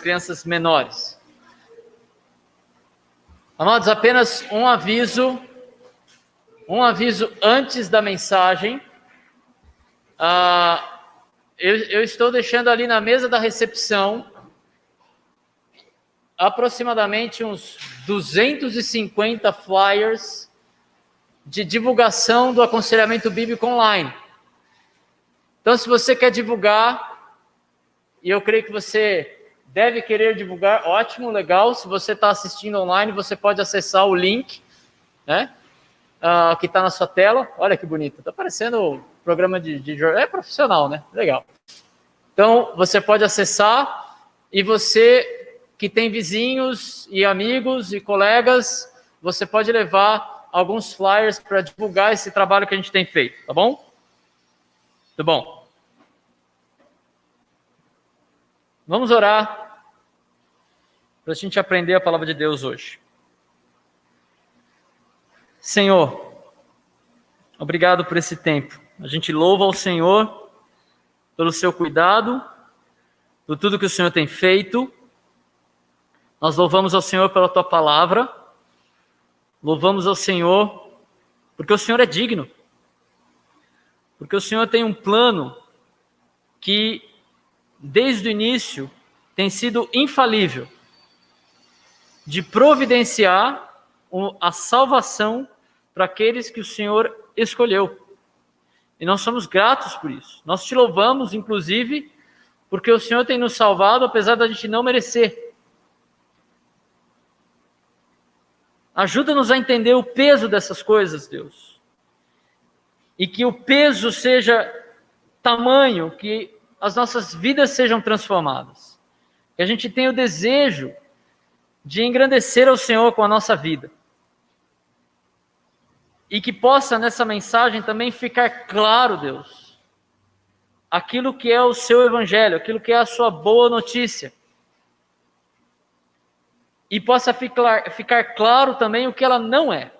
crianças menores. Amados, apenas um aviso antes da mensagem. Eu estou deixando ali na mesa da recepção aproximadamente uns 250 flyers de divulgação do aconselhamento bíblico online. Então, se você quer divulgar, e eu creio que você deve querer divulgar, ótimo, legal. Se você está assistindo online, você pode acessar o link, né, que está na sua tela. Olha que bonito, está parecendo programa de jornal. É profissional, né? Legal. Então, você pode acessar, e você que tem vizinhos e amigos e colegas, você pode levar alguns flyers para divulgar esse trabalho que a gente tem feito, tá bom? Muito bom. Vamos orar para a gente aprender a palavra de Deus hoje. Senhor, obrigado por esse tempo. A gente louva ao Senhor pelo seu cuidado, por tudo que o Senhor tem feito. Nós louvamos ao Senhor pela tua palavra. Louvamos ao Senhor porque o Senhor é digno. Porque o Senhor tem um plano que, desde o início, tem sido infalível de providenciar a salvação para aqueles que o Senhor escolheu. E nós somos gratos por isso. Nós te louvamos, inclusive, porque o Senhor tem nos salvado, apesar da gente não merecer. Ajuda-nos a entender o peso dessas coisas, Deus. E que o peso seja tamanho, que as nossas vidas sejam transformadas. Que a gente tenha o desejo de engrandecer ao Senhor com a nossa vida. E que possa nessa mensagem também ficar claro, Deus, aquilo que é o seu evangelho, aquilo que é a sua boa notícia. E possa ficar claro também o que ela não é.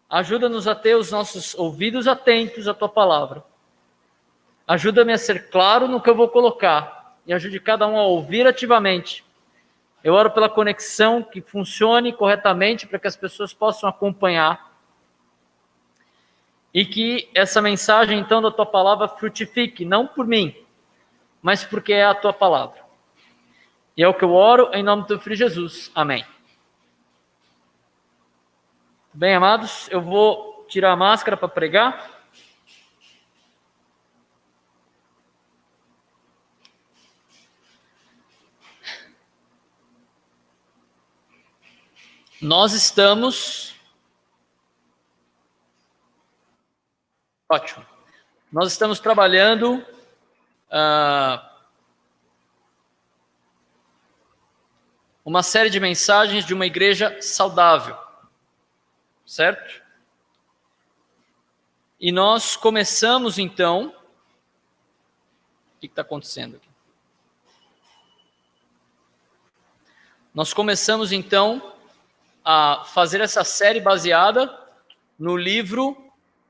Ajuda-nos a ter os nossos ouvidos atentos à tua palavra. Ajuda-me a ser claro no que eu vou colocar. E ajude cada um a ouvir ativamente. Eu oro pela conexão que funcione corretamente para que as pessoas possam acompanhar. E que essa mensagem, então, da tua palavra frutifique, não por mim, mas porque é a tua palavra. E é o que eu oro em nome do teu Filho Jesus. Amém. Bem, amados, eu vou tirar a máscara para pregar. Nós estamos... Ótimo. Nós estamos trabalhando... uma série de mensagens de uma igreja saudável, certo? E nós começamos então... O que está acontecendo aqui? Nós começamos então a fazer essa série baseada no livro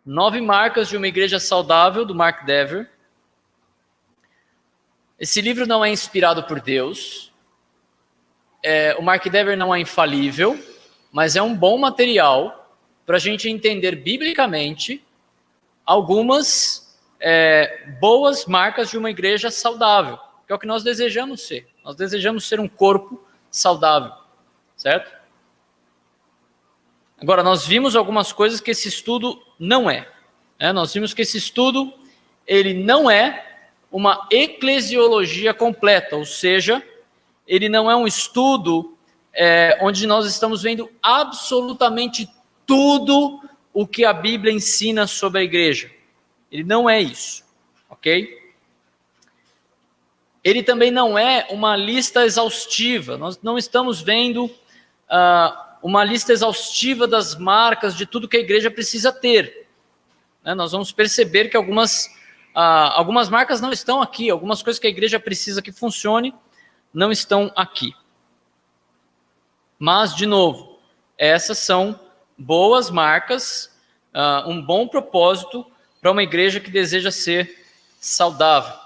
9 Marcas de uma Igreja Saudável, do Mark Dever. Esse livro não é inspirado por Deus. O Mark Dever não é infalível, mas é um bom material para a gente entender biblicamente algumas boas marcas de uma igreja saudável, que é o que nós desejamos ser. Nós desejamos ser um corpo saudável, certo? Agora, nós vimos algumas coisas que esse estudo não é. Nós vimos que esse estudo ele não é uma eclesiologia completa, ou seja, ele não é um estudo onde nós estamos vendo absolutamente tudo o que a Bíblia ensina sobre a igreja. Ele não é isso, ok? Ele também não é uma lista exaustiva. Nós não estamos vendo uma lista exaustiva das marcas de tudo que a igreja precisa ter. Nós vamos perceber que algumas marcas não estão aqui, algumas coisas que a igreja precisa que funcione não estão aqui. Mas, de novo, essas são boas marcas, um bom propósito para uma igreja que deseja ser saudável.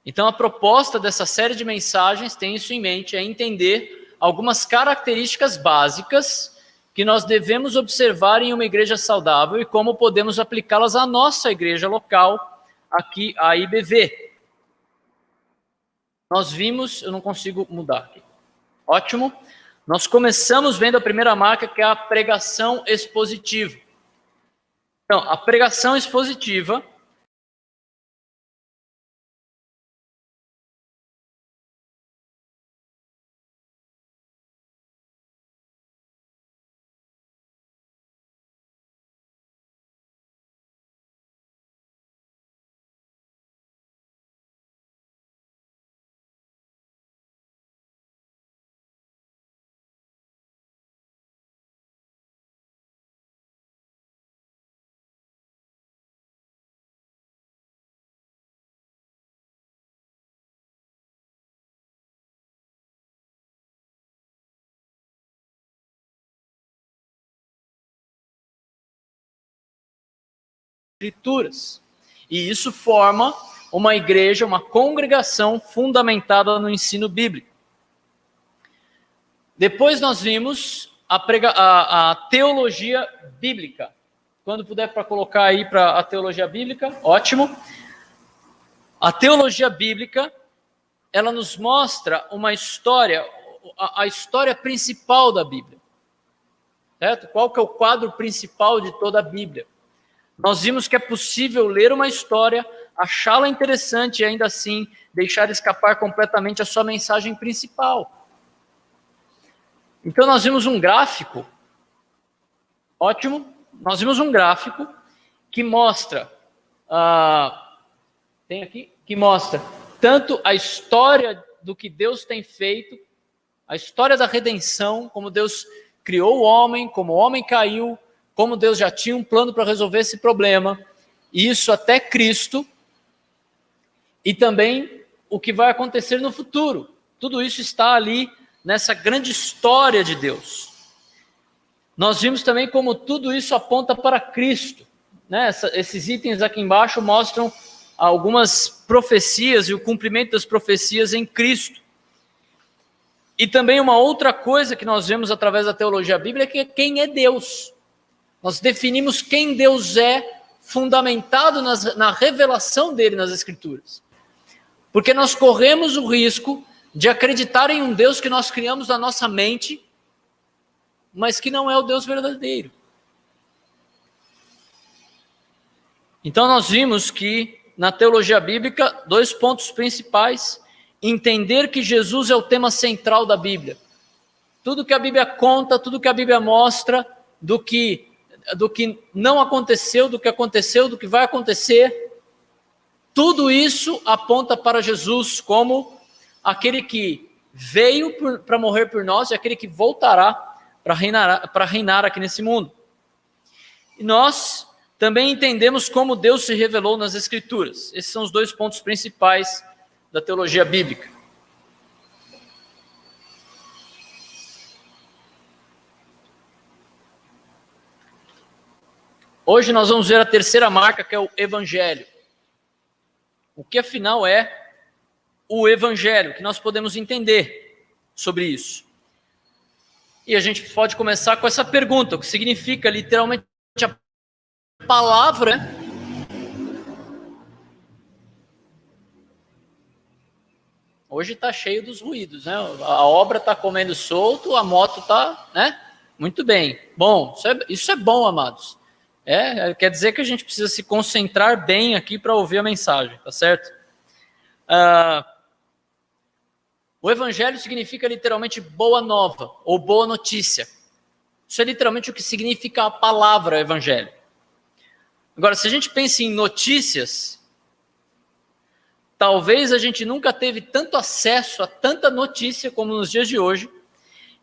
Então, a proposta dessa série de mensagens tem isso em mente, é entender algumas características básicas que nós devemos observar em uma igreja saudável e como podemos aplicá-las à nossa igreja local, aqui, a IBV. Nós vimos, eu não consigo mudar aqui. Ótimo. Nós começamos vendo a primeira marca, que é a pregação expositiva. Então, a pregação expositiva Escrituras. E isso forma uma igreja, uma congregação fundamentada no ensino bíblico. Depois nós vimos a teologia bíblica. Quando puder para colocar aí para a teologia bíblica, ótimo. A teologia bíblica, ela nos mostra uma história, a história principal da Bíblia. Certo? Qual que é o quadro principal de toda a Bíblia? Nós vimos que é possível ler uma história, achá-la interessante e ainda assim deixar escapar completamente a sua mensagem principal. Então nós vimos um gráfico, ótimo, nós vimos um gráfico que mostra, tem aqui, que mostra tanto a história do que Deus tem feito, a história da redenção, como Deus criou o homem, como o homem caiu, como Deus já tinha um plano para resolver esse problema, isso até Cristo, e também o que vai acontecer no futuro. Tudo isso está ali nessa grande história de Deus. Nós vimos também como tudo isso aponta para Cristo. Né? Esses itens aqui embaixo mostram algumas profecias e o cumprimento das profecias em Cristo. E também uma outra coisa que nós vemos através da teologia bíblica é quem é Deus. Nós definimos quem Deus é, fundamentado na revelação dele nas Escrituras. Porque nós corremos o risco de acreditar em um Deus que nós criamos na nossa mente, mas que não é o Deus verdadeiro. Então nós vimos que na teologia bíblica, 2 pontos principais: entender que Jesus é o tema central da Bíblia. Tudo que a Bíblia conta, tudo que a Bíblia mostra, do que não aconteceu, do que vai acontecer, tudo isso aponta para Jesus como aquele que veio para morrer por nós e aquele que voltará para reinar aqui nesse mundo. E nós também entendemos como Deus se revelou nas Escrituras. Esses são os 2 pontos principais da teologia bíblica. Hoje nós vamos ver a terceira marca, que é o Evangelho. O que afinal é o Evangelho? O que nós podemos entender sobre isso? E a gente pode começar com essa pergunta: o que significa literalmente a palavra? Hoje está cheio dos ruídos, né? A obra está comendo solto, a moto está, né? Muito bem. Bom, isso é bom, amados. Quer dizer que a gente precisa se concentrar bem aqui para ouvir a mensagem, tá certo? O Evangelho significa literalmente boa nova, ou boa notícia. Isso é literalmente o que significa a palavra Evangelho. Agora, se a gente pensa em notícias, talvez a gente nunca teve tanto acesso a tanta notícia como nos dias de hoje,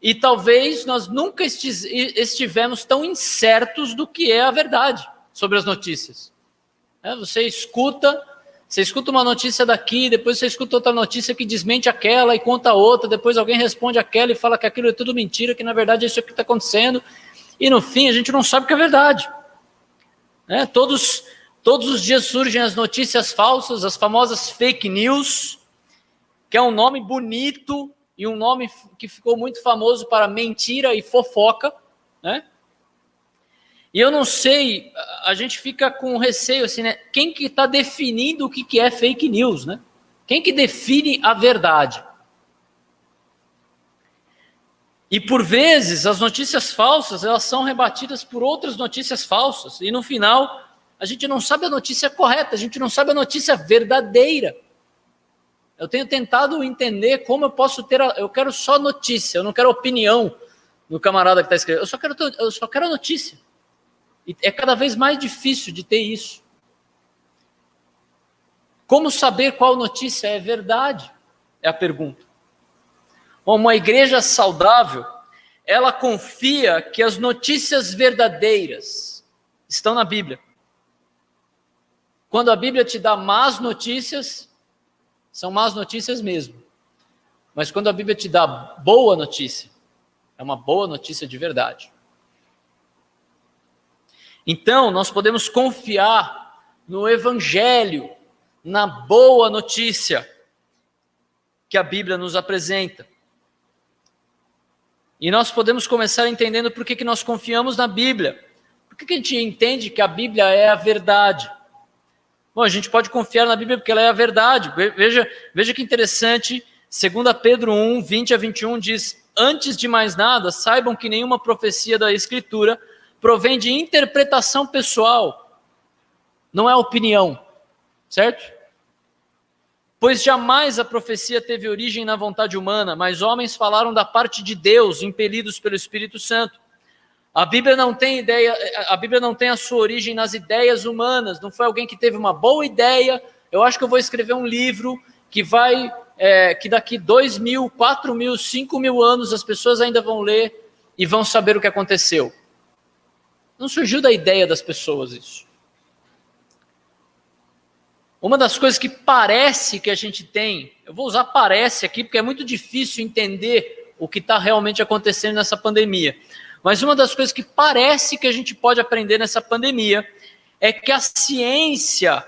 e talvez nós nunca estivemos tão incertos do que é a verdade sobre as notícias. Você escuta uma notícia daqui, depois você escuta outra notícia que desmente aquela e conta outra, depois alguém responde aquela e fala que aquilo é tudo mentira, que na verdade é isso que está acontecendo, e no fim a gente não sabe o que é verdade. Todos Todos os dias surgem as notícias falsas, as famosas fake news, que é um nome bonito e um nome que ficou muito famoso para mentira e fofoca, né? E eu não sei, a gente fica com receio assim, né? Quem que está definindo o que é fake news, né? Quem que define a verdade? E por vezes as notícias falsas, elas são rebatidas por outras notícias falsas, e no final a gente não sabe a notícia correta, a gente não sabe a notícia verdadeira. Eu tenho tentado entender como eu posso ter, eu quero só notícia, eu não quero opinião do camarada que está escrevendo, eu só quero a notícia. E é cada vez mais difícil de ter isso. Como saber qual notícia é verdade? É a pergunta. Uma igreja saudável, ela confia que as notícias verdadeiras estão na Bíblia. Quando a Bíblia te dá más notícias, são más notícias mesmo. Mas quando a Bíblia te dá boa notícia, é uma boa notícia de verdade. Então, nós podemos confiar no Evangelho, na boa notícia que a Bíblia nos apresenta. E nós podemos começar entendendo por que nós confiamos na Bíblia. Por que a gente entende que a Bíblia é a verdade? Bom, a gente pode confiar na Bíblia porque ela é a verdade. Veja que interessante, 2 Pedro 1, 20 a 21 diz: antes de mais nada, saibam que nenhuma profecia da Escritura provém de interpretação pessoal, não é opinião, certo? Pois jamais a profecia teve origem na vontade humana, mas homens falaram da parte de Deus, impelidos pelo Espírito Santo. A Bíblia não tem a sua origem nas ideias humanas, não foi alguém que teve uma boa ideia, eu acho que eu vou escrever um livro que que daqui 2.000, 4.000, 5.000 anos as pessoas ainda vão ler e vão saber o que aconteceu. Não surgiu da ideia das pessoas isso. Uma das coisas que parece que a gente tem, eu vou usar parece aqui porque é muito difícil entender o que está realmente acontecendo nessa pandemia, mas uma das coisas que parece que a gente pode aprender nessa pandemia é que a ciência,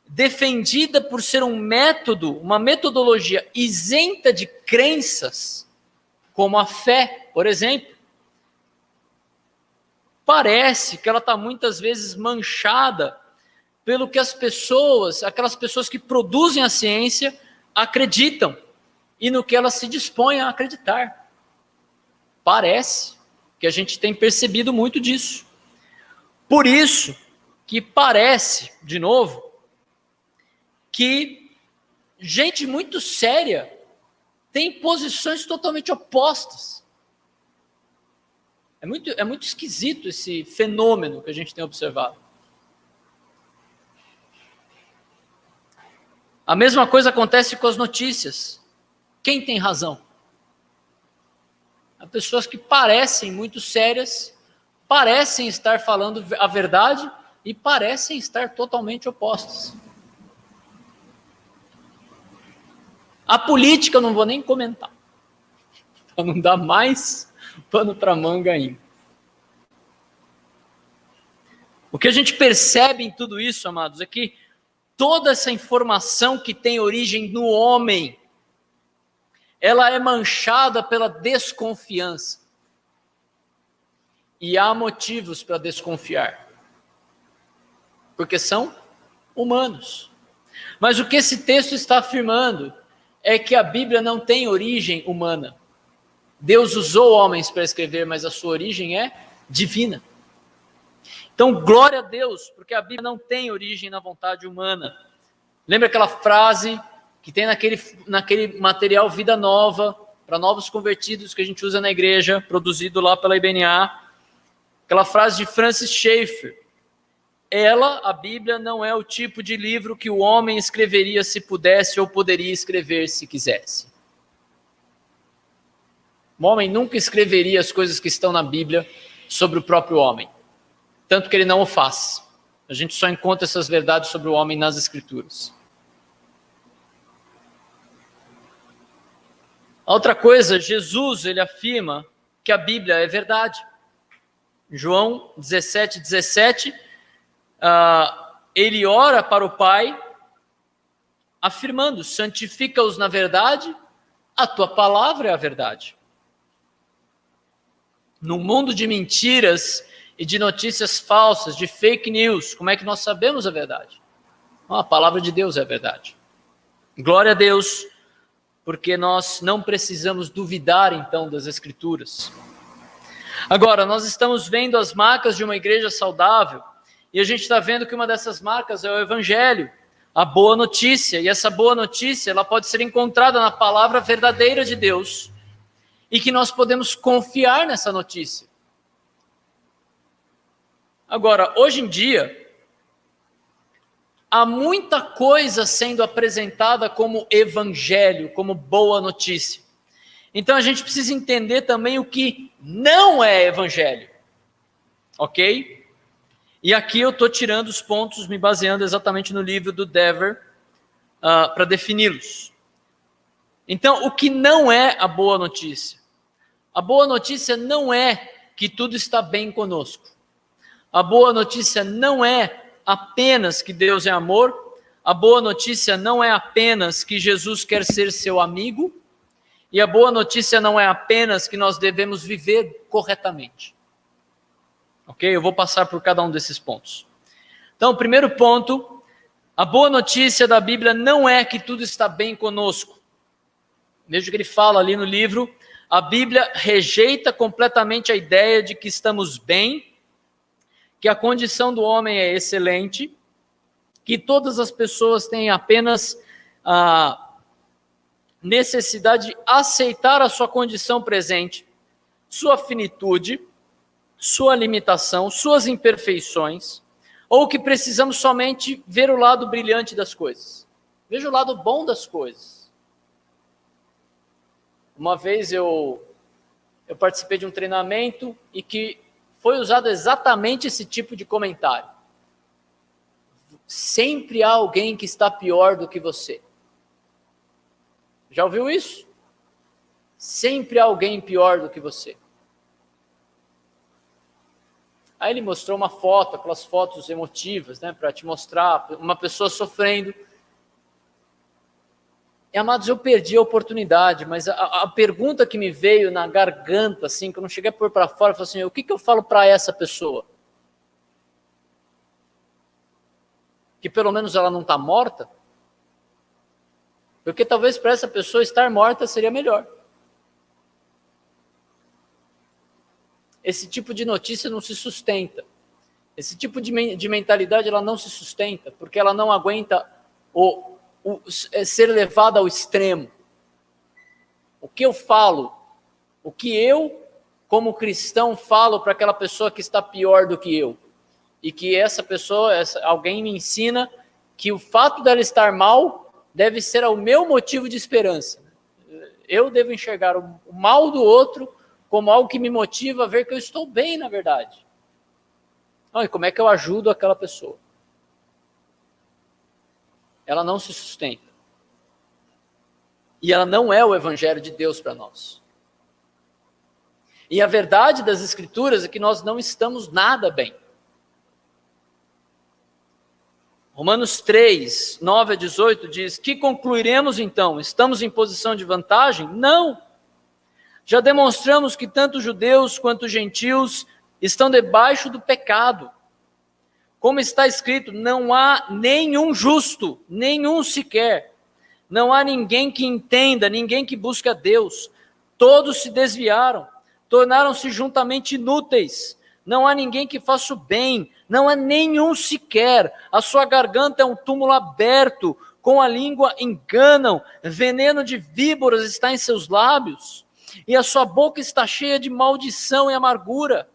defendida por ser um método, uma metodologia isenta de crenças, como a fé, por exemplo, parece que ela está muitas vezes manchada pelo que aquelas pessoas que produzem a ciência, acreditam e no que elas se dispõem a acreditar. Parece que a gente tem percebido muito disso. Por isso que parece, de novo, que gente muito séria tem posições totalmente opostas. É muito esquisito esse fenômeno que a gente tem observado. A mesma coisa acontece com as notícias. Quem tem razão? Há pessoas que parecem muito sérias, parecem estar falando a verdade e parecem estar totalmente opostas. A política eu não vou nem comentar, para não dar mais pano para manga ainda. O que a gente percebe em tudo isso, amados, é que toda essa informação que tem origem no homem, ela é manchada pela desconfiança. E há motivos para desconfiar, porque são humanos. Mas o que esse texto está afirmando é que a Bíblia não tem origem humana. Deus usou homens para escrever, mas a sua origem é divina. Então, glória a Deus, porque a Bíblia não tem origem na vontade humana. Lembra aquela frase que tem naquele material Vida Nova, para novos convertidos que a gente usa na igreja, produzido lá pela IBNA, aquela frase de Francis Schaeffer: a Bíblia, não é o tipo de livro que o homem escreveria se pudesse ou poderia escrever se quisesse. O homem nunca escreveria as coisas que estão na Bíblia sobre o próprio homem, tanto que ele não o faz. A gente só encontra essas verdades sobre o homem nas Escrituras. A outra coisa, Jesus, ele afirma que a Bíblia é verdade. João 17, 17, ele ora para o Pai, afirmando: santifica-os na verdade, a tua palavra é a verdade. No mundo de mentiras e de notícias falsas, de fake news, como é que nós sabemos a verdade? A palavra de Deus é a verdade. Glória a Deus, porque nós não precisamos duvidar então das Escrituras. Agora, nós estamos vendo as marcas de uma igreja saudável, e a gente está vendo que uma dessas marcas é o Evangelho, a boa notícia, e essa boa notícia ela pode ser encontrada na palavra verdadeira de Deus, e que nós podemos confiar nessa notícia. Agora, hoje em dia, há muita coisa sendo apresentada como evangelho, como boa notícia. Então a gente precisa entender também o que não é evangelho, ok? E aqui eu estou tirando os pontos, me baseando exatamente no livro do Dever, para defini-los. Então, o que não é a boa notícia? A boa notícia não é que tudo está bem conosco. A boa notícia não é apenas que Deus é amor. A boa notícia não é apenas que Jesus quer ser seu amigo. E a boa notícia não é apenas que nós devemos viver corretamente. Ok? Eu vou passar por cada um desses pontos. Então, o primeiro ponto, a boa notícia da Bíblia não é que tudo está bem conosco. Veja o que ele fala ali no livro. A Bíblia rejeita completamente a ideia de que estamos bem, que a condição do homem é excelente, que todas as pessoas têm apenas a necessidade de aceitar a sua condição presente, sua finitude, sua limitação, suas imperfeições, ou que precisamos somente ver o lado brilhante das coisas. Veja o lado bom das coisas. Uma vez eu participei de um treinamento e que foi usado exatamente esse tipo de comentário. Sempre há alguém que está pior do que você. Já ouviu isso? Sempre há alguém pior do que você. Aí ele mostrou uma foto, aquelas fotos emotivas, né, para te mostrar uma pessoa sofrendo. E, amados, eu perdi a oportunidade, mas a pergunta que me veio na garganta, assim, que eu não cheguei a pôr para fora, eu falei assim: o que eu falo para essa pessoa? Que pelo menos ela não está morta? Porque talvez para essa pessoa estar morta seria melhor. Esse tipo de notícia não se sustenta. Esse tipo de mentalidade ela não se sustenta, porque ela não aguenta ser levada ao extremo. O que eu falo, o que eu, como cristão, falo para aquela pessoa que está pior do que eu, e que essa pessoa, alguém me ensina que o fato dela estar mal deve ser o meu motivo de esperança. Eu devo enxergar o mal do outro como algo que me motiva a ver que eu estou bem, na verdade. E como é que eu ajudo aquela pessoa? Ela não se sustenta. E ela não é o evangelho de Deus para nós. E a verdade das Escrituras é que nós não estamos nada bem. Romanos 3, 9 a 18 diz: que concluiremos então? Estamos em posição de vantagem? Não. Já demonstramos que tanto judeus quanto gentios estão debaixo do pecado. Como está escrito, não há nenhum justo, nenhum sequer. Não há ninguém que entenda, ninguém que busque a Deus. Todos se desviaram, tornaram-se juntamente inúteis. Não há ninguém que faça o bem, não há nenhum sequer. A sua garganta é um túmulo aberto, com a língua enganam, veneno de víboras está em seus lábios, e a sua boca está cheia de maldição e amargura.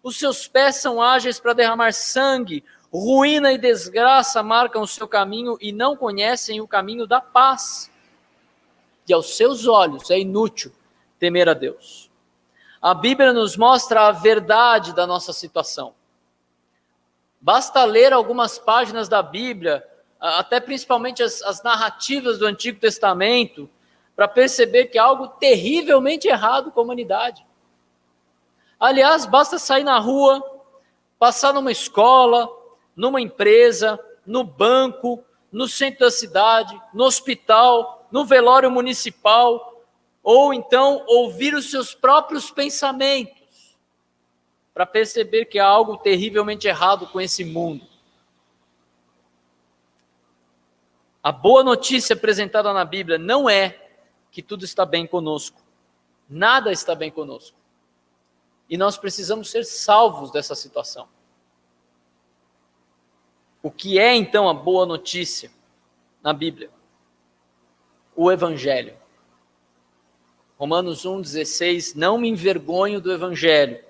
Os seus pés são ágeis para derramar sangue, ruína e desgraça marcam o seu caminho e não conhecem o caminho da paz. E aos seus olhos é inútil temer a Deus. A Bíblia nos mostra a verdade da nossa situação. Basta ler algumas páginas da Bíblia, até principalmente as narrativas do Antigo Testamento, para perceber que há algo terrivelmente errado com a humanidade. Aliás, basta sair na rua, passar numa escola, numa empresa, no banco, no centro da cidade, no hospital, no velório municipal, ou então ouvir os seus próprios pensamentos para perceber que há algo terrivelmente errado com esse mundo. A boa notícia apresentada na Bíblia não é que tudo está bem conosco. Nada está bem conosco. E nós precisamos ser salvos dessa situação. O que é então a boa notícia na Bíblia? O Evangelho. Romanos 1,16, não me envergonho do Evangelho,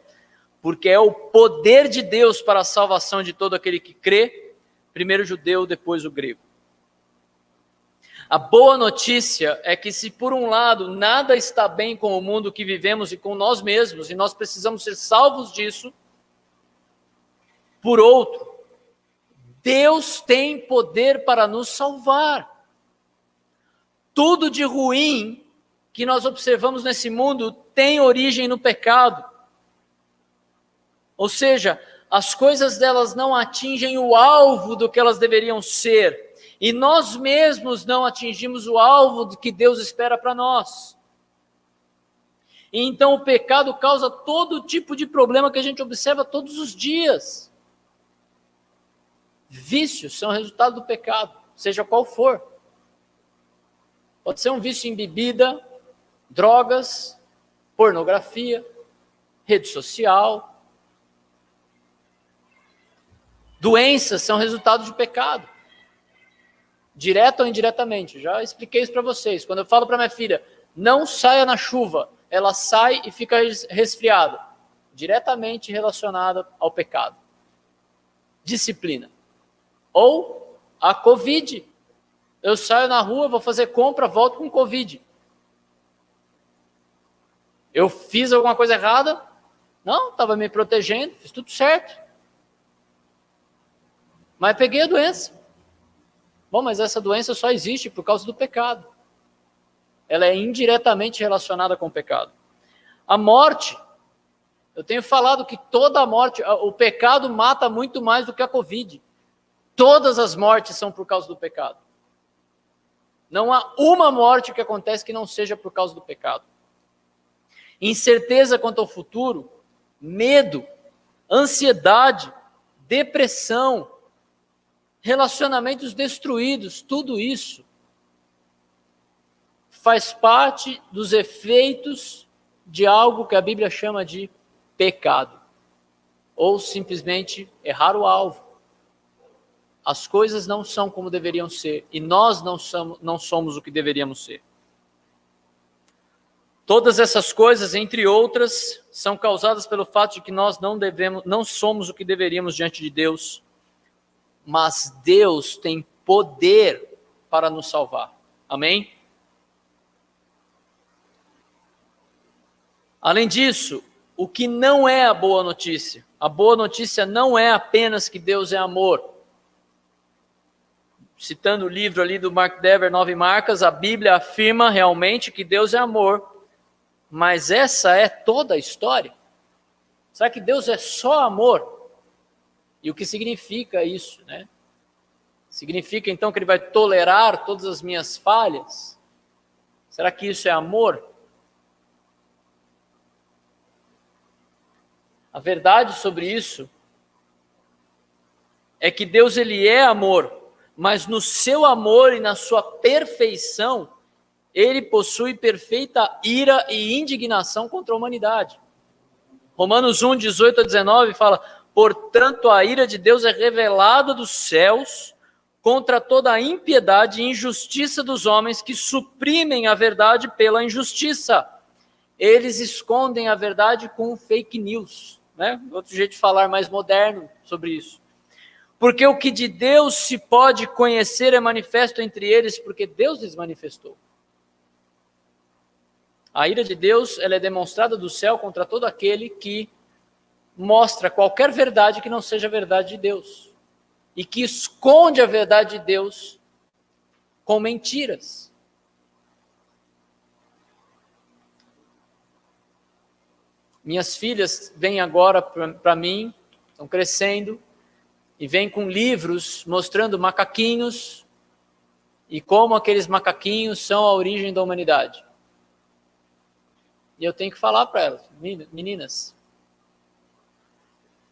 porque é o poder de Deus para a salvação de todo aquele que crê, primeiro o judeu, depois o grego. A boa notícia é que se por um lado nada está bem com o mundo que vivemos e com nós mesmos, e nós precisamos ser salvos disso, por outro, Deus tem poder para nos salvar. Tudo de ruim que nós observamos nesse mundo tem origem no pecado. Ou seja, as coisas delas não atingem o alvo do que elas deveriam ser. E nós mesmos não atingimos o alvo do que Deus espera para nós. E então o pecado causa todo tipo de problema que a gente observa todos os dias. Vícios são resultado do pecado, seja qual for. Pode ser um vício em bebida, drogas, pornografia, rede social. Doenças são resultado de pecado. Direto ou indiretamente, já expliquei isso para vocês. Quando eu falo para minha filha, não saia na chuva, ela sai e fica resfriada. Diretamente relacionada ao pecado. Disciplina. Ou a Covid. Eu saio na rua, vou fazer compra, volto com Covid. Eu fiz alguma coisa errada? Não, estava me protegendo, fiz tudo certo. Mas peguei a doença. Bom, mas essa doença só existe por causa do pecado. Ela é indiretamente relacionada com o pecado. A morte, eu tenho falado que toda a morte, o pecado mata muito mais do que a Covid. Todas as mortes são por causa do pecado. Não há uma morte que acontece que não seja por causa do pecado. Incerteza quanto ao futuro, medo, ansiedade, depressão, relacionamentos destruídos, tudo isso faz parte dos efeitos de algo que a Bíblia chama de pecado, ou simplesmente errar o alvo. As coisas não são como deveriam ser, e nós não somos o que deveríamos ser. Todas essas coisas, entre outras, são causadas pelo fato de que nós não somos o que deveríamos diante de Deus, mas Deus tem poder para nos salvar. Amém? Além disso, o que não é a boa notícia? A boa notícia não é apenas que Deus é amor. Citando o livro ali do Mark Dever, 9 Marcas, a Bíblia afirma realmente que Deus é amor. Mas essa é toda a história? Será que Deus é só amor? E o que significa isso, né? Significa então que Ele vai tolerar todas as minhas falhas? Será que isso é amor? A verdade sobre isso é que Deus, Ele é amor, mas no seu amor e na sua perfeição, Ele possui perfeita ira e indignação contra a humanidade. Romanos 1, 18 a 19 fala: portanto, a ira de Deus é revelada dos céus contra toda a impiedade e injustiça dos homens que suprimem a verdade pela injustiça. Eles escondem a verdade com fake news, né? Outro jeito de falar mais moderno sobre isso. Porque o que de Deus se pode conhecer é manifesto entre eles, porque Deus lhes manifestou. A ira de Deus, ela é demonstrada do céu contra todo aquele que mostra qualquer verdade que não seja a verdade de Deus. E que esconde a verdade de Deus com mentiras. Minhas filhas vêm agora para mim, estão crescendo, e vem com livros mostrando macaquinhos e como aqueles macaquinhos são a origem da humanidade. E eu tenho que falar para elas, meninas,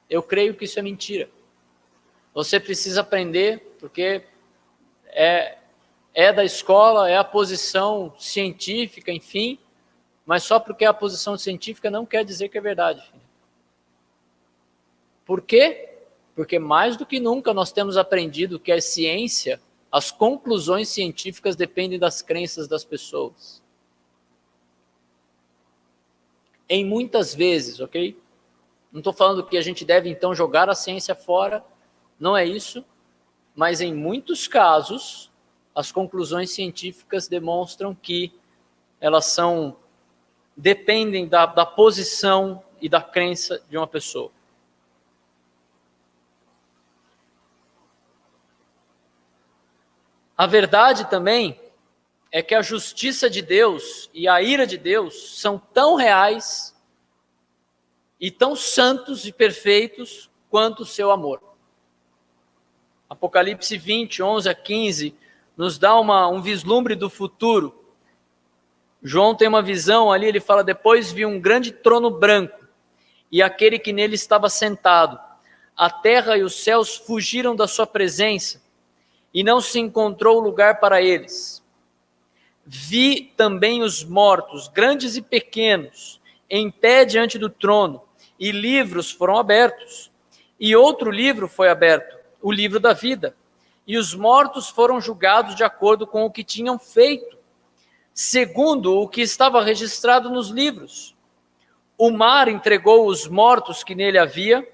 eu creio que isso é mentira. Você precisa aprender, porque é da escola, é a posição científica, enfim, mas só porque é a posição científica não quer dizer que é verdade. Filho. Por quê? Porque mais do que nunca nós temos aprendido que a ciência, as conclusões científicas dependem das crenças das pessoas. Em muitas vezes, ok? Não estou falando que a gente deve então jogar a ciência fora, não é isso, mas em muitos casos, as conclusões científicas demonstram que elas dependem da posição e da crença de uma pessoa. A verdade também é que a justiça de Deus e a ira de Deus são tão reais e tão santos e perfeitos quanto o seu amor. Apocalipse 20, 11 a 15, nos dá um vislumbre do futuro. João tem uma visão ali, ele fala, depois vi um grande trono branco, e aquele que nele estava sentado. A terra e os céus fugiram da sua presença, e não se encontrou lugar para eles. Vi também os mortos, grandes e pequenos, em pé diante do trono, e livros foram abertos. E outro livro foi aberto, o livro da vida. E os mortos foram julgados de acordo com o que tinham feito, segundo o que estava registrado nos livros. O mar entregou os mortos que nele havia,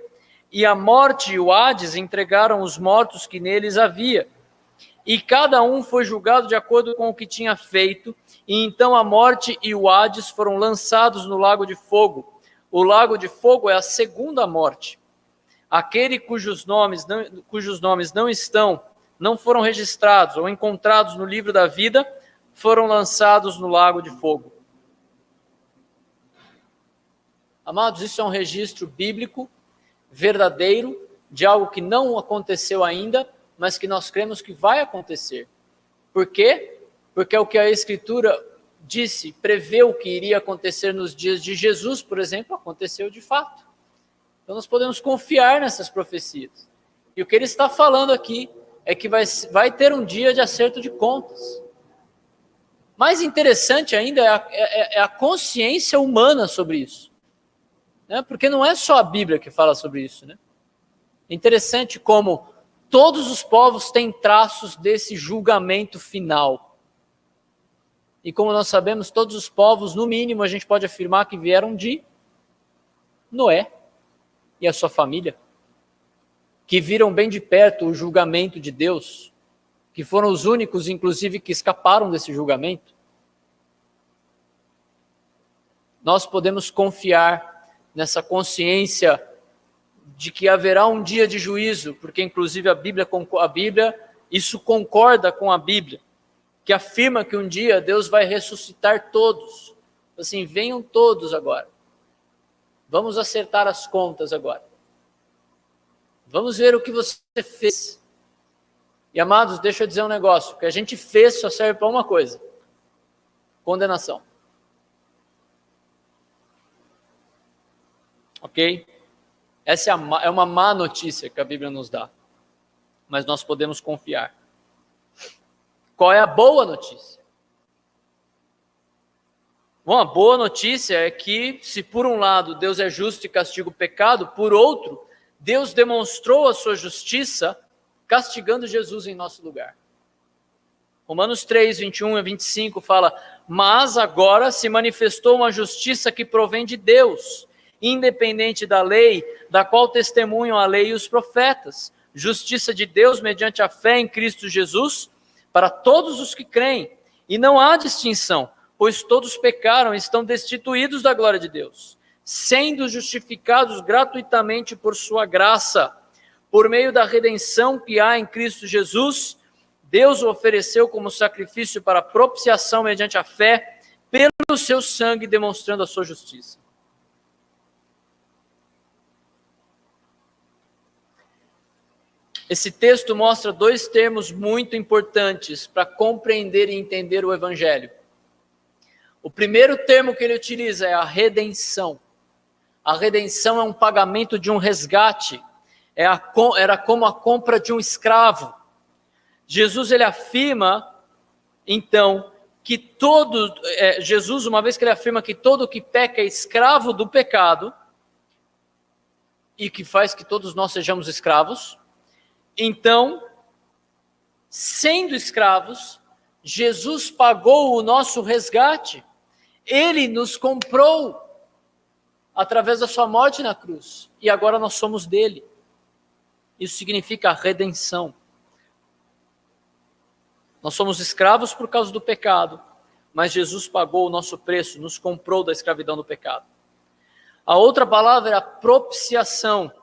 e a morte e o Hades entregaram os mortos que neles havia. E cada um foi julgado de acordo com o que tinha feito, e então a morte e o Hades foram lançados no lago de fogo. O lago de fogo é a segunda morte. Aquele cujos nomes não foram registrados ou encontrados no livro da vida, foram lançados no lago de fogo. Amados, isso é um registro bíblico, verdadeiro, de algo que não aconteceu ainda, mas que nós cremos que vai acontecer. Por quê? Porque é o que a Escritura disse, preveu que iria acontecer nos dias de Jesus, por exemplo, aconteceu de fato. Então nós podemos confiar nessas profecias. E o que ele está falando aqui é que vai ter um dia de acerto de contas. Mais interessante ainda é a consciência humana sobre isso. Né? Porque não é só a Bíblia que fala sobre isso. Né? É interessante como todos os povos têm traços desse julgamento final. E como nós sabemos, todos os povos, no mínimo, a gente pode afirmar que vieram de Noé e a sua família, que viram bem de perto o julgamento de Deus, que foram os únicos, inclusive, que escaparam desse julgamento. Nós podemos confiar nessa consciência de que haverá um dia de juízo, porque inclusive a Bíblia, isso concorda com a Bíblia, que afirma que um dia Deus vai ressuscitar todos. Assim, venham todos agora. Vamos acertar as contas agora. Vamos ver o que você fez. E amados, deixa eu dizer um negócio, o que a gente fez só serve para uma coisa: condenação. Ok? Essa é uma má notícia que a Bíblia nos dá, mas nós podemos confiar. Qual é a boa notícia? Bom, a boa notícia é que, se por um lado Deus é justo e castiga o pecado, por outro, Deus demonstrou a sua justiça castigando Jesus em nosso lugar. Romanos 3, 21 a 25 fala: mas agora se manifestou uma justiça que provém de Deus, independente da lei, da qual testemunham a lei e os profetas. Justiça de Deus mediante a fé em Cristo Jesus, para todos os que creem. E não há distinção, pois todos pecaram e estão destituídos da glória de Deus, sendo justificados gratuitamente por sua graça, por meio da redenção que há em Cristo Jesus. Deus o ofereceu como sacrifício para propiciação mediante a fé, pelo seu sangue, demonstrando a sua justiça. Esse texto mostra dois termos muito importantes para compreender e entender o Evangelho. O primeiro termo que ele utiliza é a redenção. A redenção é um pagamento de um resgate. Era como a compra de um escravo. Jesus, ele afirma, então, que Jesus, uma vez que ele afirma que todo que peca é escravo do pecado, e que faz que todos nós sejamos escravos, então, sendo escravos, Jesus pagou o nosso resgate. Ele nos comprou através da sua morte na cruz, e agora nós somos dele. Isso significa a redenção. Nós somos escravos por causa do pecado, mas Jesus pagou o nosso preço, nos comprou da escravidão do pecado. A outra palavra é a propiciação.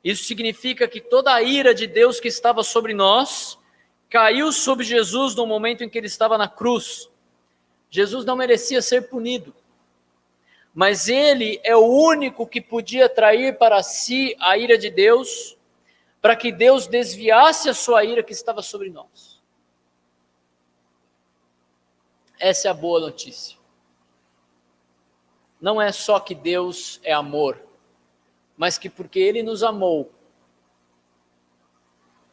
Isso significa que toda a ira de Deus que estava sobre nós caiu sobre Jesus no momento em que ele estava na cruz. Jesus não merecia ser punido, mas ele é o único que podia atrair para si a ira de Deus, para que Deus desviasse a sua ira que estava sobre nós. Essa é a boa notícia. Não é só que Deus é amor, mas que porque Ele nos amou,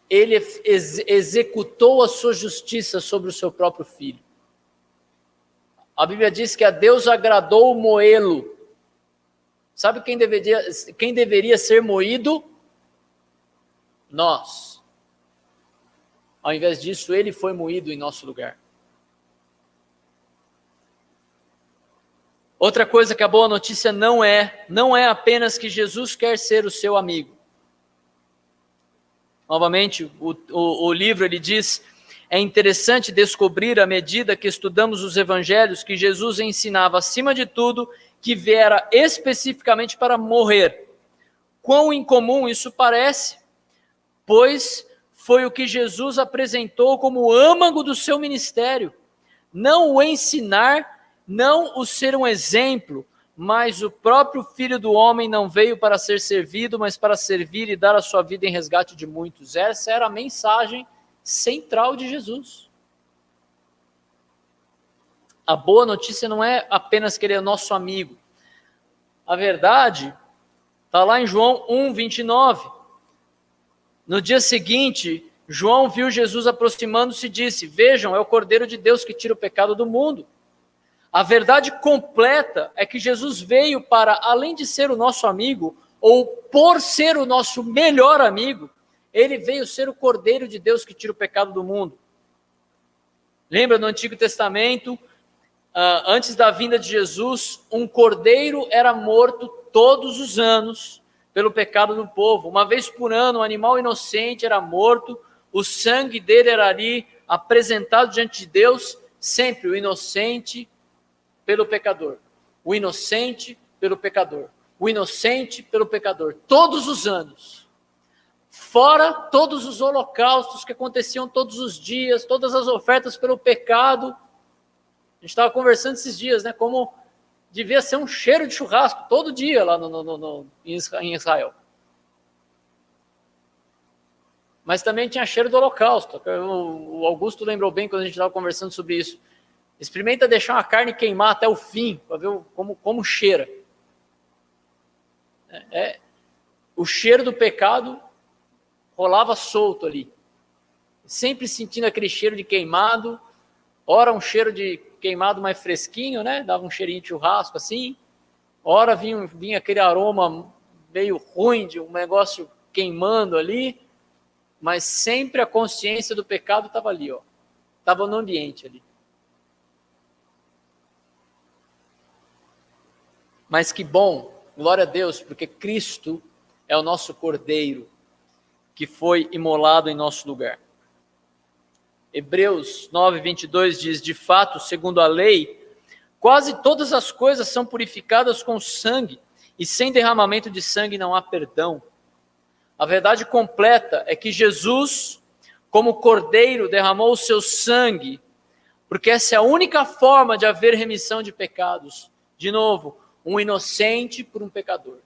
Ele executou a sua justiça sobre o seu próprio Filho. A Bíblia diz que a Deus agradou moê-lo. Sabe quem deveria ser moído? Nós. Ao invés disso, Ele foi moído em nosso lugar. Outra coisa que a boa notícia não é apenas que Jesus quer ser o seu amigo. Novamente, o livro ele diz, é interessante descobrir à medida que estudamos os evangelhos que Jesus ensinava acima de tudo que viera especificamente para morrer. Quão incomum isso parece, pois foi o que Jesus apresentou como o âmago do seu ministério. Não o ensinar, não o ser um exemplo, mas o próprio Filho do Homem não veio para ser servido, mas para servir e dar a sua vida em resgate de muitos. Essa era a mensagem central de Jesus. A boa notícia não é apenas que ele é nosso amigo. A verdade está lá em João 1:29. No dia seguinte, João viu Jesus aproximando-se e disse: vejam, é o Cordeiro de Deus que tira o pecado do mundo. A verdade completa é que Jesus veio para, além de ser o nosso amigo, ou por ser o nosso melhor amigo, ele veio ser o Cordeiro de Deus que tira o pecado do mundo. Lembra no Antigo Testamento, antes da vinda de Jesus, um cordeiro era morto todos os anos pelo pecado do povo. Uma vez por ano, um animal inocente era morto, o sangue dele era ali apresentado diante de Deus, sempre o inocente pelo pecador, o inocente pelo pecador, o inocente pelo pecador, todos os anos, fora todos os holocaustos que aconteciam todos os dias, todas as ofertas pelo pecado. A gente estava conversando esses dias, né, como devia ser um cheiro de churrasco todo dia lá em Israel. Mas também tinha cheiro do holocausto. O Augusto lembrou bem quando a gente estava conversando sobre isso. Experimenta deixar uma carne queimar até o fim, para ver como cheira. O cheiro do pecado rolava solto ali. Sempre sentindo aquele cheiro de queimado. Ora um cheiro de queimado mais fresquinho, né? Dava um cheirinho de churrasco assim. Ora vinha aquele aroma meio ruim de um negócio queimando ali. Mas sempre a consciência do pecado estava ali, ó. Estava no ambiente ali. Mas que bom, glória a Deus, porque Cristo é o nosso Cordeiro, que foi imolado em nosso lugar. Hebreus 9:22 diz, de fato, segundo a lei, quase todas as coisas são purificadas com sangue, e sem derramamento de sangue não há perdão. A verdade completa é que Jesus, como Cordeiro, derramou o seu sangue, porque essa é a única forma de haver remissão de pecados. De novo, um inocente por um pecador.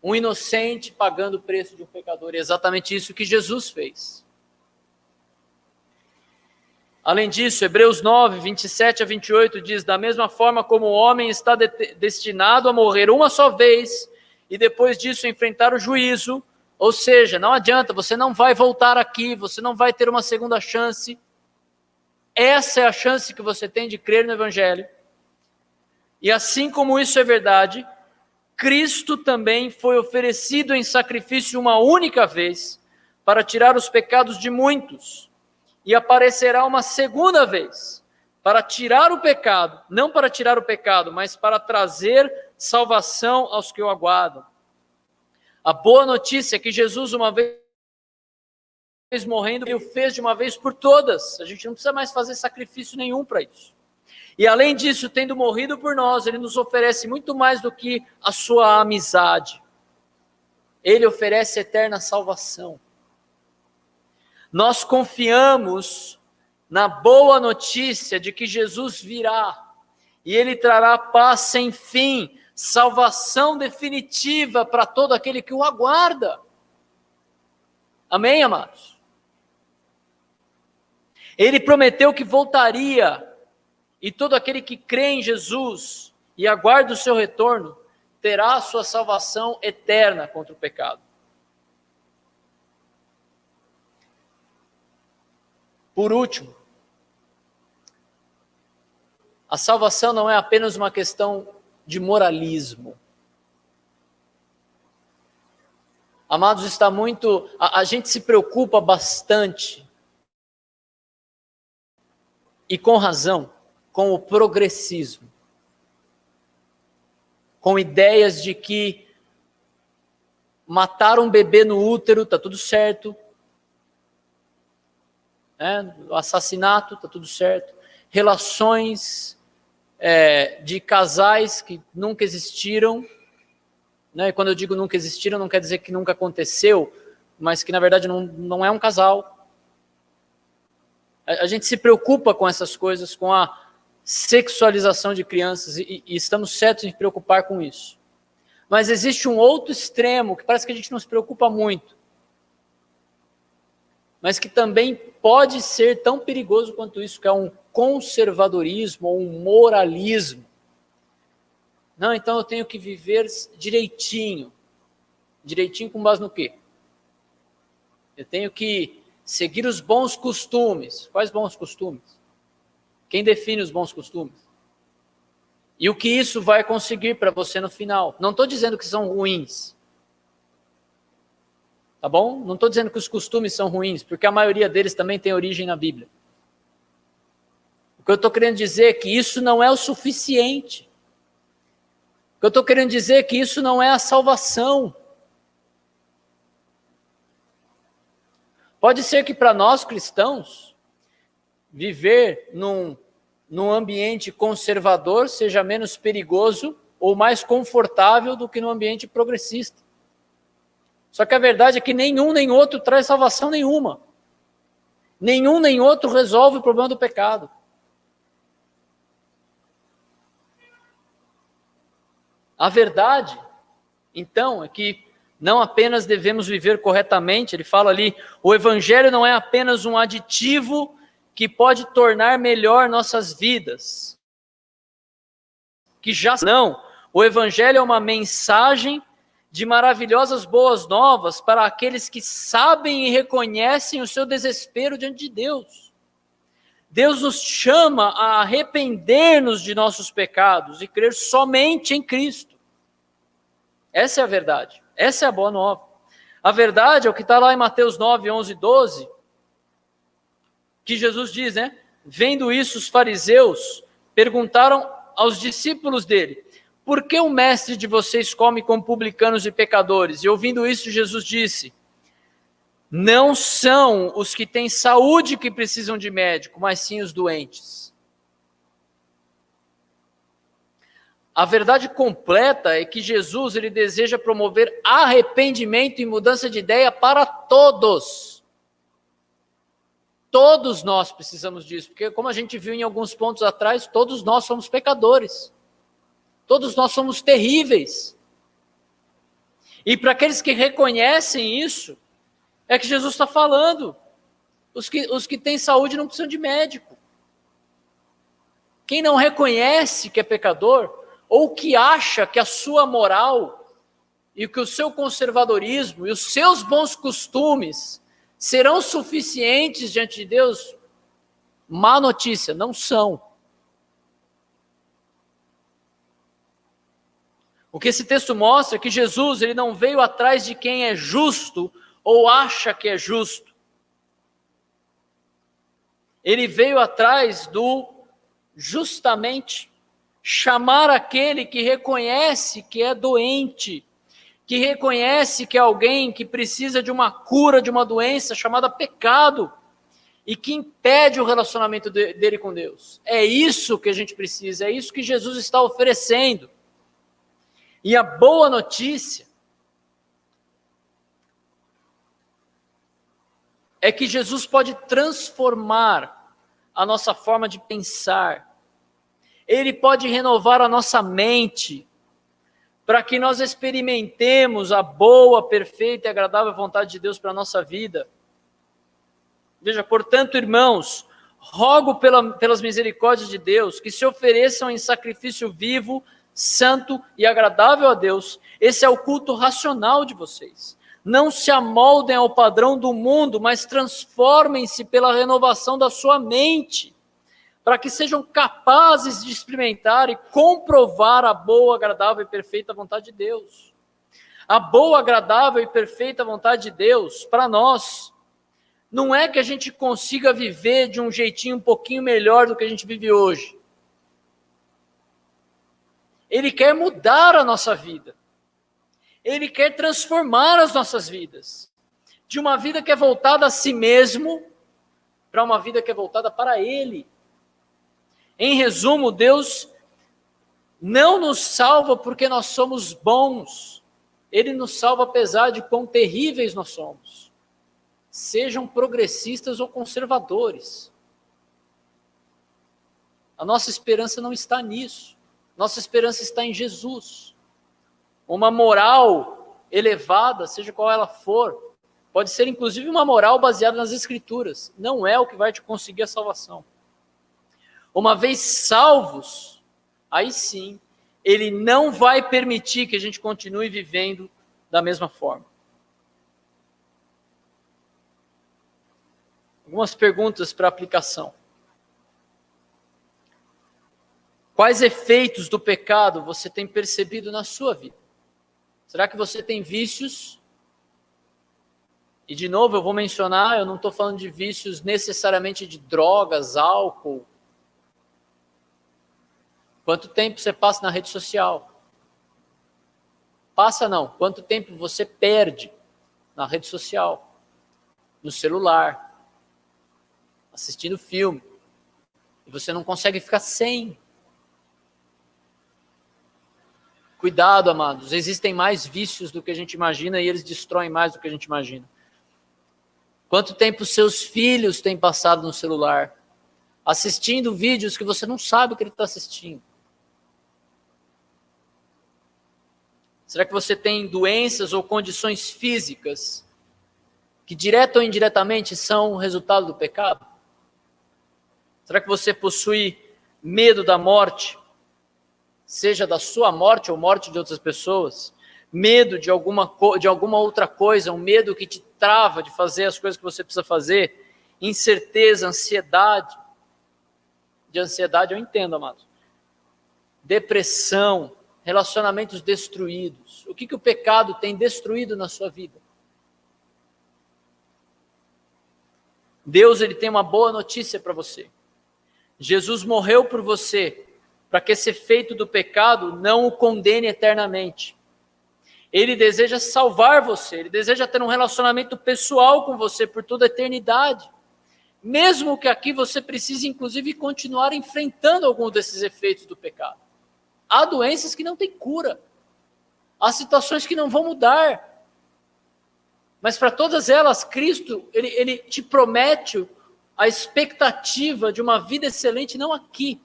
Um inocente pagando o preço de um pecador. É exatamente isso que Jesus fez. Além disso, Hebreus 9, 27 a 28 diz: da mesma forma como o homem está destinado a morrer uma só vez, e depois disso enfrentar o juízo, ou seja, não adianta, você não vai voltar aqui, você não vai ter uma segunda chance. Essa é a chance que você tem de crer no Evangelho. E assim como isso é verdade, Cristo também foi oferecido em sacrifício uma única vez, para tirar os pecados de muitos. E aparecerá uma segunda vez, para tirar o pecado, não para tirar o pecado, mas para trazer salvação aos que o aguardam. A boa notícia é que Jesus, uma vez morrendo, ele o fez de uma vez por todas. A gente não precisa mais fazer sacrifício nenhum para isso. E além disso, tendo morrido por nós, ele nos oferece muito mais do que a sua amizade. Ele oferece eterna salvação. Nós confiamos na boa notícia de que Jesus virá e ele trará paz sem fim, salvação definitiva para todo aquele que o aguarda. Amém, amados? Ele prometeu que voltaria e todo aquele que crê em Jesus e aguarda o seu retorno terá a sua salvação eterna contra o pecado. Por último, a salvação não é apenas uma questão de moralismo. Amados, está muito... A gente se preocupa bastante, e com razão, com o progressismo. Com ideias de que matar um bebê no útero está tudo certo. O assassinato, está tudo certo, relações de casais que nunca existiram, né? Quando eu digo nunca existiram, não quer dizer que nunca aconteceu, mas que na verdade não é um casal. A gente se preocupa com essas coisas, com a sexualização de crianças, e estamos certos em se preocupar com isso. Mas existe um outro extremo, que parece que a gente não se preocupa muito, mas que também pode ser tão perigoso quanto isso, que é um conservadorismo ou um moralismo. Não, então eu tenho que viver direitinho. Direitinho com base no quê? Eu tenho que seguir os bons costumes. Quais bons costumes? Quem define os bons costumes? E o que isso vai conseguir para você no final? Não estou dizendo que são ruins. Tá bom? Não estou dizendo que os costumes são ruins, porque a maioria deles também tem origem na Bíblia. O que eu estou querendo dizer é que isso não é o suficiente. O que eu estou querendo dizer é que isso não é a salvação. Pode ser que para nós cristãos, viver num ambiente conservador seja menos perigoso ou mais confortável do que no ambiente progressista. Só que a verdade é que nenhum nem outro traz salvação nenhuma. Nenhum nem outro resolve o problema do pecado. A verdade, então, é que não apenas devemos viver corretamente, ele fala ali, o Evangelho não é apenas um aditivo que pode tornar melhor nossas vidas. Que já não, o Evangelho é uma mensagem de maravilhosas boas novas para aqueles que sabem e reconhecem o seu desespero diante de Deus. Deus nos chama a arrepender-nos de nossos pecados e crer somente em Cristo. Essa é a verdade, essa é a boa nova. A verdade é o que está lá em Mateus 9, 11 e 12, que Jesus diz, né? Vendo isso, os fariseus perguntaram aos discípulos dele: por que o mestre de vocês come com publicanos e pecadores? E ouvindo isso, Jesus disse: não são os que têm saúde que precisam de médico, mas sim os doentes. A verdade completa é que Jesus ele deseja promover arrependimento e mudança de ideia para todos. Todos nós precisamos disso, porque como a gente viu em alguns pontos atrás, todos nós somos pecadores. Todos nós somos terríveis. E para aqueles que reconhecem isso, é que Jesus está falando. Os que têm saúde não precisam de médico. Quem não reconhece que é pecador, ou que acha que a sua moral e que o seu conservadorismo e os seus bons costumes serão suficientes diante de Deus, má notícia, não são. O que esse texto mostra é que Jesus, ele não veio atrás de quem é justo ou acha que é justo. Ele veio atrás do justamente, chamar aquele que reconhece que é doente, que reconhece que é alguém que precisa de uma cura de uma doença chamada pecado e que impede o relacionamento dele com Deus. É isso que a gente precisa, é isso que Jesus está oferecendo. E a boa notícia é que Jesus pode transformar a nossa forma de pensar. Ele pode renovar a nossa mente para que nós experimentemos a boa, perfeita e agradável vontade de Deus para a nossa vida. Veja, portanto, irmãos, rogo pelas misericórdias de Deus que se ofereçam em sacrifício vivo, santo e agradável a Deus. Esse é o culto racional de vocês. Não se amoldem ao padrão do mundo, mas transformem-se pela renovação da sua mente, para que sejam capazes de experimentar e comprovar a boa, agradável e perfeita vontade de Deus. A boa, agradável e perfeita vontade de Deus, para nós, não é que a gente consiga viver de um jeitinho um pouquinho melhor do que a gente vive hoje. Ele quer mudar a nossa vida. Ele quer transformar as nossas vidas. De uma vida que é voltada a si mesmo, para uma vida que é voltada para Ele. Em resumo, Deus não nos salva porque nós somos bons. Ele nos salva apesar de quão terríveis nós somos. Sejam progressistas ou conservadores. A nossa esperança não está nisso. Nossa esperança está em Jesus. Uma moral elevada, seja qual ela for, pode ser inclusive uma moral baseada nas Escrituras. Não é o que vai te conseguir a salvação. Uma vez salvos, aí sim, Ele não vai permitir que a gente continue vivendo da mesma forma. Algumas perguntas para aplicação. Quais efeitos do pecado você tem percebido na sua vida? Será que você tem vícios? E de novo eu vou mencionar, eu não estou falando de vícios necessariamente de drogas, álcool. Quanto tempo você passa na rede social? Passa não, quanto tempo você perde na rede social, no celular, assistindo filme, e você não consegue ficar sem. Cuidado, amados, existem mais vícios do que a gente imagina e eles destroem mais do que a gente imagina. Quanto tempo seus filhos têm passado no celular, assistindo vídeos que você não sabe o que ele está assistindo? Será que você tem doenças ou condições físicas que direta ou indiretamente são resultado do pecado? Será que você possui medo da morte? Seja da sua morte ou morte de outras pessoas, medo de alguma outra coisa, um medo que te trava de fazer as coisas que você precisa fazer, incerteza, ansiedade. De ansiedade eu entendo, amados. Depressão, relacionamentos destruídos. O que o pecado tem destruído na sua vida? Deus, ele tem uma boa notícia para você. Jesus morreu por você, para que esse efeito do pecado não o condene eternamente. Ele deseja salvar você, ele deseja ter um relacionamento pessoal com você por toda a eternidade. Mesmo que aqui você precise, inclusive, continuar enfrentando algum desses efeitos do pecado. Há doenças que não têm cura. Há situações que não vão mudar. Mas para todas elas, Cristo, ele te promete a expectativa de uma vida excelente, não aqui,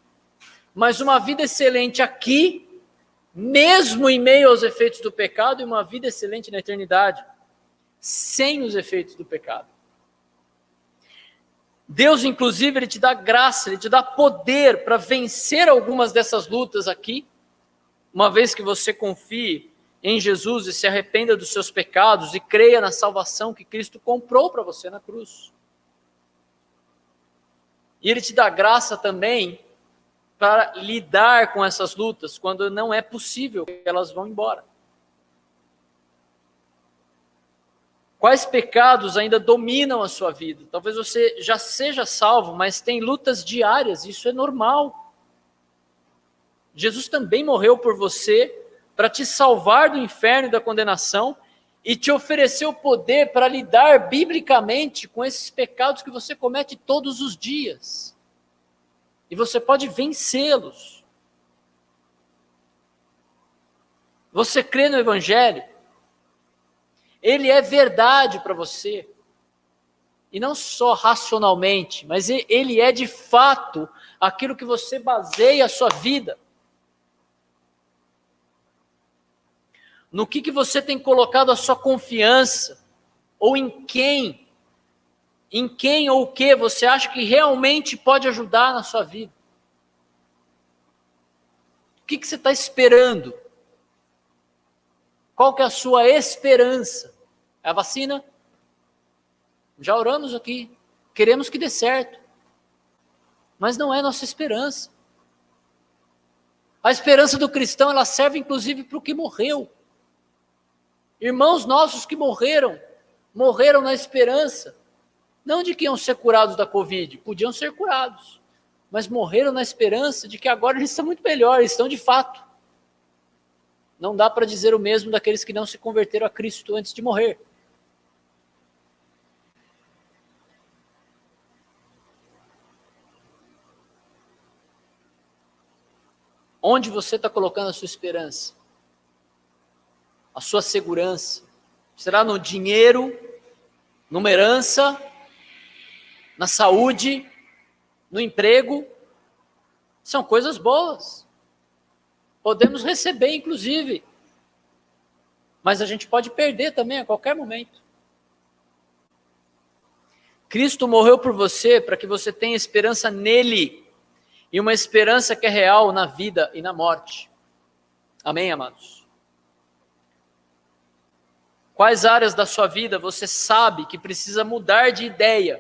mas uma vida excelente aqui mesmo em meio aos efeitos do pecado, e uma vida excelente na eternidade, sem os efeitos do pecado. Deus, inclusive, Ele te dá graça, Ele te dá poder para vencer algumas dessas lutas aqui, uma vez que você confie em Jesus e se arrependa dos seus pecados e creia na salvação que Cristo comprou para você na cruz. E Ele te dá graça também para lidar com essas lutas quando não é possível que elas vão embora. Quais pecados ainda dominam a sua vida? Talvez você já seja salvo, mas tem lutas diárias, isso é normal. Jesus também morreu por você para te salvar do inferno e da condenação e te oferecer o poder para lidar biblicamente com esses pecados que você comete todos os dias. E você pode vencê-los. Você crê no Evangelho? Ele é verdade para você. E não só racionalmente, mas ele é de fato aquilo que você baseia a sua vida. No que você tem colocado a sua confiança? Ou em quem? Em quem ou o que você acha que realmente pode ajudar na sua vida? O que você está esperando? Qual que é a sua esperança? É a vacina? Já oramos aqui. Queremos que dê certo. Mas não é nossa esperança. A esperança do cristão, ela serve inclusive para o que morreu. Irmãos nossos que morreram na esperança, não de que iam ser curados da Covid, podiam ser curados, mas morreram na esperança de que agora eles estão muito melhores, estão de fato. Não dá para dizer o mesmo daqueles que não se converteram a Cristo antes de morrer. Onde você está colocando a sua esperança? A sua segurança? Será no dinheiro, numa herança, na saúde, no emprego? São coisas boas. Podemos receber, inclusive. Mas a gente pode perder também a qualquer momento. Cristo morreu por você para que você tenha esperança nele. E uma esperança que é real na vida e na morte. Amém, amados? Quais áreas da sua vida você sabe que precisa mudar de ideia,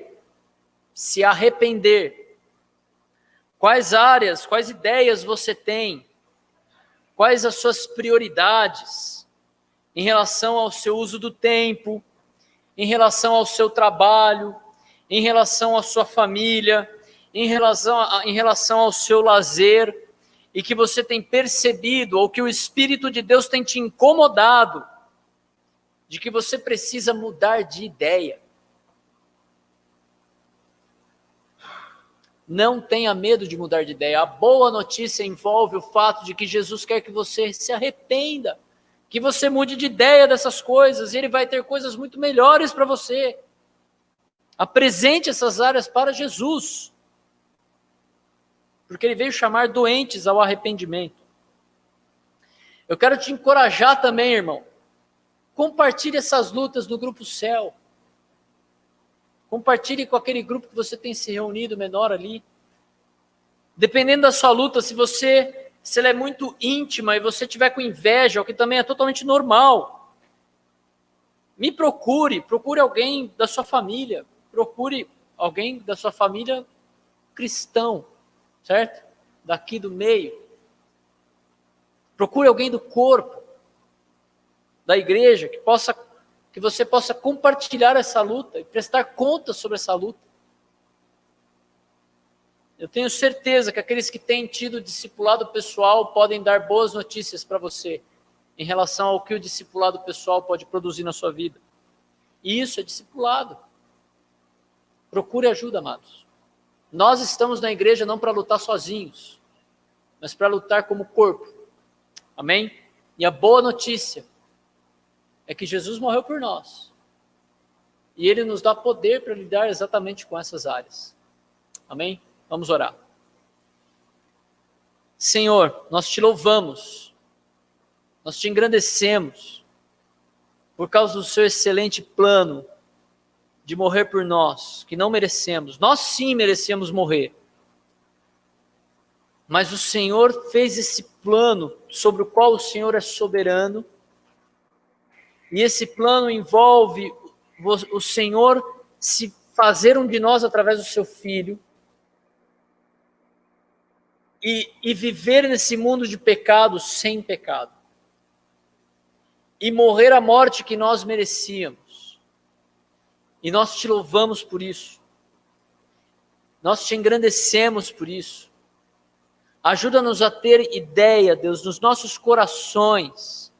se arrepender? Quais áreas, quais ideias você tem? Quais as suas prioridades em relação ao seu uso do tempo, em relação ao seu trabalho, em relação à sua família, em relação ao seu lazer, e que você tem percebido, ou que o Espírito de Deus tem te incomodado, de que você precisa mudar de ideia. Não tenha medo de mudar de ideia. A boa notícia envolve o fato de que Jesus quer que você se arrependa, que você mude de ideia dessas coisas, e Ele vai ter coisas muito melhores para você. Apresente essas áreas para Jesus, porque Ele veio chamar doentes ao arrependimento. Eu quero te encorajar também, irmão. Compartilhe essas lutas no grupo Céu. Compartilhe com aquele grupo que você tem se reunido menor ali. Dependendo da sua luta, se ela é muito íntima e você tiver com inveja, o que também é totalmente normal, me procure alguém da sua família, procure alguém da sua família cristão, certo? Daqui do meio. Procure alguém do corpo, da igreja, que você possa compartilhar essa luta e prestar contas sobre essa luta. Eu tenho certeza que aqueles que têm tido discipulado pessoal podem dar boas notícias para você em relação ao que o discipulado pessoal pode produzir na sua vida. E isso é discipulado. Procure ajuda, amados. Nós estamos na igreja não para lutar sozinhos, mas para lutar como corpo. Amém? E a boa notícia é que Jesus morreu por nós. E Ele nos dá poder para lidar exatamente com essas áreas. Amém? Vamos orar. Senhor, nós te louvamos Nós te engrandecemos por causa do seu excelente plano de morrer por nós, que não merecemos. Nós sim merecemos morrer. Mas o Senhor fez esse plano sobre o qual o Senhor é soberano. E esse plano envolve o Senhor se fazer um de nós através do seu Filho. E viver nesse mundo de pecado sem pecado. E morrer a morte que nós merecíamos. E nós te louvamos por isso. Nós te engrandecemos por isso. Ajuda-nos a ter ideia, Deus, nos nossos corações,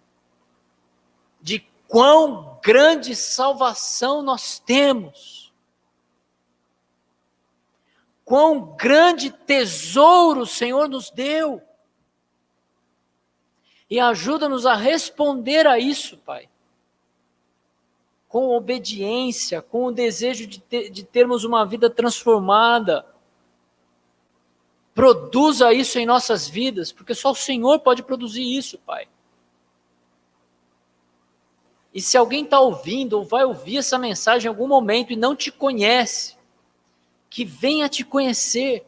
de quão grande salvação nós temos. Quão grande tesouro o Senhor nos deu. E ajuda-nos a responder a isso, Pai. Com obediência, com o desejo de termos uma vida transformada. Produza isso em nossas vidas, porque só o Senhor pode produzir isso, Pai. E se alguém está ouvindo ou vai ouvir essa mensagem em algum momento e não te conhece, que venha te conhecer.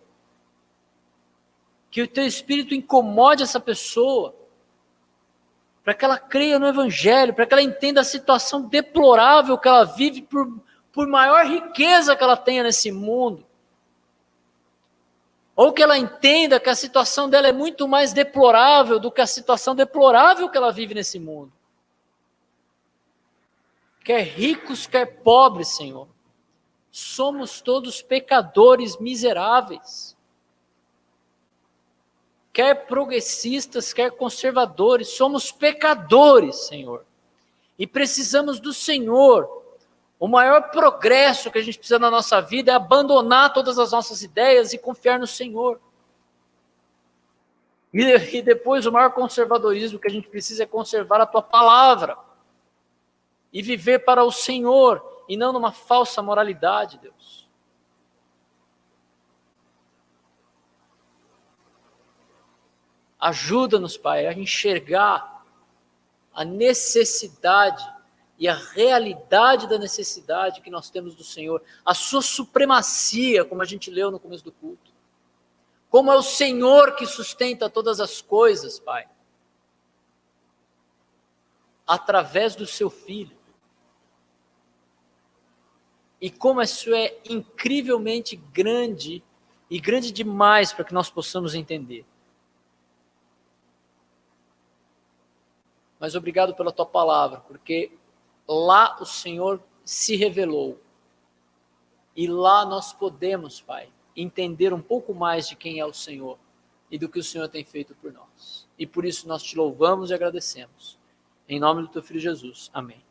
Que o teu Espírito incomode essa pessoa, para que ela creia no Evangelho, para que ela entenda a situação deplorável que ela vive por maior riqueza que ela tenha nesse mundo. Ou que ela entenda que a situação dela é muito mais deplorável do que a situação deplorável que ela vive nesse mundo. Quer ricos, quer pobres, Senhor. Somos todos pecadores miseráveis. Quer progressistas, quer conservadores, somos pecadores, Senhor. E precisamos do Senhor. O maior progresso que a gente precisa na nossa vida é abandonar todas as nossas ideias e confiar no Senhor. E depois o maior conservadorismo que a gente precisa é conservar a Tua palavra. E viver para o Senhor, e não numa falsa moralidade, Deus. Ajuda-nos, Pai, a enxergar a necessidade e a realidade da necessidade que nós temos do Senhor, a sua supremacia, como a gente leu no começo do culto. Como é o Senhor que sustenta todas as coisas, Pai. Através do seu Filho. E como isso é incrivelmente grande, e grande demais para que nós possamos entender. Mas obrigado pela Tua palavra, porque lá o Senhor se revelou. E lá nós podemos, Pai, entender um pouco mais de quem é o Senhor e do que o Senhor tem feito por nós. E por isso nós te louvamos e agradecemos. Em nome do Teu Filho Jesus. Amém.